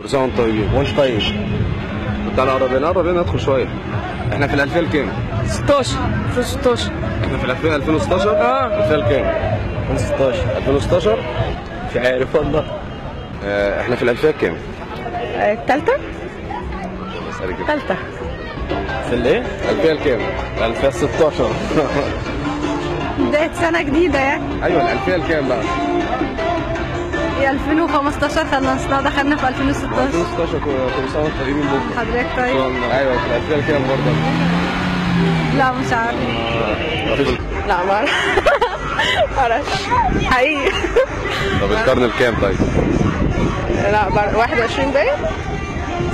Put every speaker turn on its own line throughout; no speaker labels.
كل سنه وانتم طيبين.
وانت طيب.
تعالى قرب هنا ادخل شويه. احنا في ال 2000 كام؟
16 2016.
احنا في ال 2016 2000 كام؟
2016
2016
مش عارف والله.
احنا في ال 2000 كام؟
التالتة؟ التالتة.
في الايه؟
2000 كام؟
2016
بداية سنة جديدة يعني.
ايوه ال 2000 كام بقى؟
2015 خلصنا دخلنا في 2016.
2016 كل سنه وانتم طيبين بكره.
حضرتك طيب؟
ايوه في ال 2000 كام برضه؟
لا مش عارف. لا ما اعرفش حقيقي.
طب القرن الكام طيب؟
لا 21 باين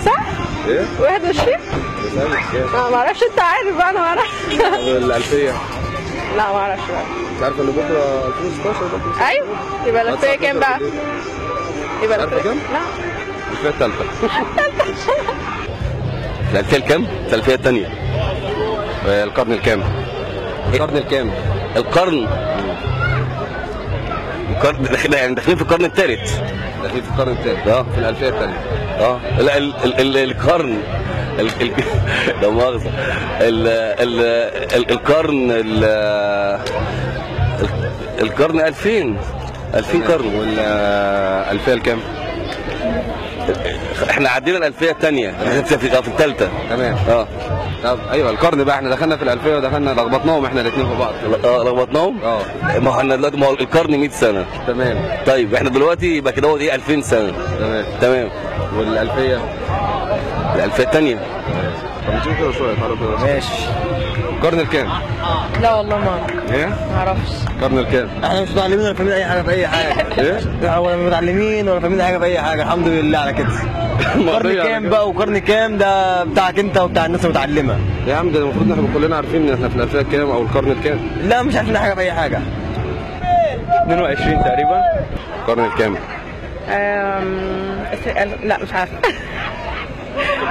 صح؟
ايه؟
21؟ ما اعرفش. انت عارف بقى انا ما اعرفش.
ال 2000
لا ما اعرفش بقى.
مش عارف ان بكره 2016 ده؟
ايوه يبقى الألفية كام بقى؟ يبقى
الألفية كام؟
لا
الألفية الثالثة.
الألفية الكام؟ الألفية الثانية.
القرن الكام؟ القرن الكام؟
القرن يعني داخلين في القرن الثالث.
داخلين في القرن الثالث.
في
الألفية الثانية.
لا القرن لا مؤاخذة القرن 2000 قرن.
والألفية الكام؟
احنا عدينا الألفية الثانية في الثالثة.
تمام. طب ايوه القرن بقى احنا دخلنا في الألفية ودخلنا لخبطناهم احنا الاثنين في بعض.
لخبطناهم؟ ما هو احنا دلوقتي القرن 100 سنة.
تمام.
طيب احنا دلوقتي يبقى كده هو ايه 2000 سنة. تمام.
والألفية؟
الألفية الثانية.
طب نشوف كده شوية تعالوا كده.
ماشي.
القرن الكام؟
لا والله ما اعرف.
ايه؟
ما اعرفش.
القرن الكام؟
احنا مش متعلمين ولا فاهمين اي حاجة في اي حاجة.
ايه؟
ولا متعلمين ولا فاهمين حاجة في اي حاجة، الحمد لله على كده. قرن كام بقى وقرن كام ده بتاعك انت وبتاع الناس المتعلمة.
يا عم ده المفروض ان احنا كلنا عارفين ان احنا في الألفية كام او القرن الكام.
لا مش عارفين حاجة في اي حاجة. 22 تقريبا.
القرن الكام؟
لا مش عارفه.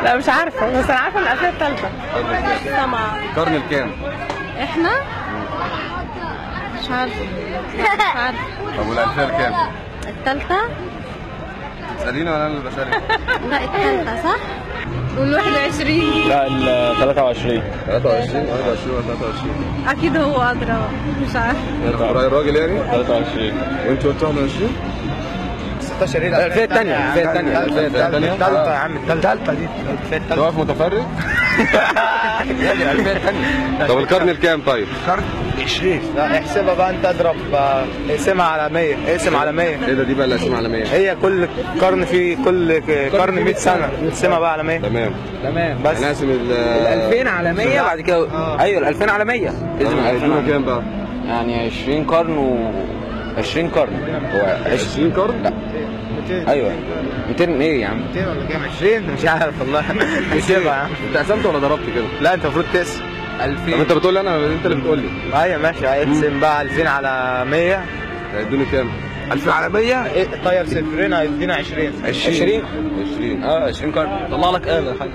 لا مش عارفه بس انا عارفه ان الألفية الثالثة. سامعة.
القرن الكام؟
احنا مش عارفه. مش عارفه.
طب والألفية الكام؟
الثالثة؟
تسأليني ولا انا اللي بسألك؟
لا الثالثة صح؟ قول 21.
لا ال 23.
23 21 ولا 23؟
اكيد هو ادرى. مش عارفه.
رأي الراجل يعني؟
23.
وانت قلت 21؟
16 ايه؟ الألفية الثانية.
الألفية الثانية؟
الثالثة يا عم الثالثة دي.
انت واقف متفرج؟
يعني الألفية الثانية.
طب القرن الكام طيب؟
القرن 20. لا احسبها بقى انت اضرب اقسمها على 100. اقسم على 100.
ايه ده دي بقى اللي اسمها على 100؟
هي كل قرن في كل قرن 100 سنة نقسمها بقى على 100.
تمام
بس
احنا نقسم
ال 2000 على 100 بعد كده. ايوه ال 2000 على 100
هيدونا كام بقى؟
يعني 20 قرن و 20 قرن. هو
20 قرن؟
لا
200.
ايوه 200 ايه يا عم؟
200 ولا كام؟ 20 مش عارف والله. احسبها يا عم.
انت قسمت ولا ضربت كده؟
لا انت المفروض تقسم.
2000. طب انت بتقول لي انا انت اللي بتقول لي.
ايوه ماشي اقسم بقى 2000 على 100.
هيدوني كام؟
2000 على 100 طيب صفرين هيدينا 20.
20
20
قرن. طلع لك آلة حاجة.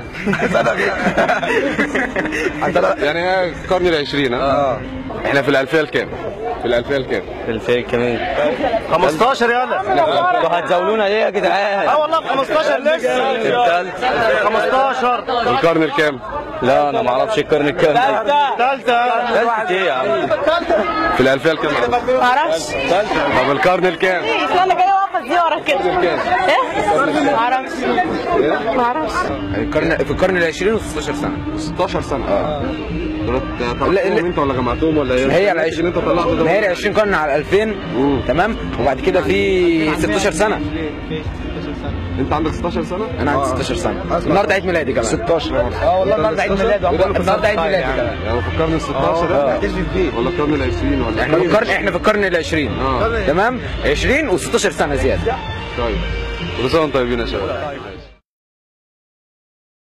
يعني هي القرن ال 20 احنا في الألفية الكام؟ في الألفية الكام؟
في الفيل كمان 15 يلا. انتوا هتزاولونا ليه يا جدعان؟ والله 15 لسه. الثالث 15.
القرن الكام؟
لا انا ما اعرفش القرن الكام. ثالثه ايه يا عم؟
في الألفية الكام؟
ما اعرفش.
طب القرن الكام؟
انا جايه واقفه زياره كده. ايه؟ ما اعرفش. ما اعرفش.
في القرن ال 20 و16 سنة.
16 سنة. طلعتهم انت ولا جمعتهم ولا ايه؟
هي ال 20
انت طلعته ده.
ما هي ال 20 قرن على 2000 تمام. وبعد كده في 16 سنة.
انت عندك 16 سنة؟
انا عندي 16 سنة. النهارده عيد ميلادي كمان.
16
والله النهارده عيد ميلادي. النهارده عيد ميلادي كمان.
يعني في القرن ال 16 ده ولا القرن ال 20 ولا
احنا في القرن ال 20 تمام. 20 و16 سنة زيادة.
طيب كل سنة وانتم طيبين يا شباب.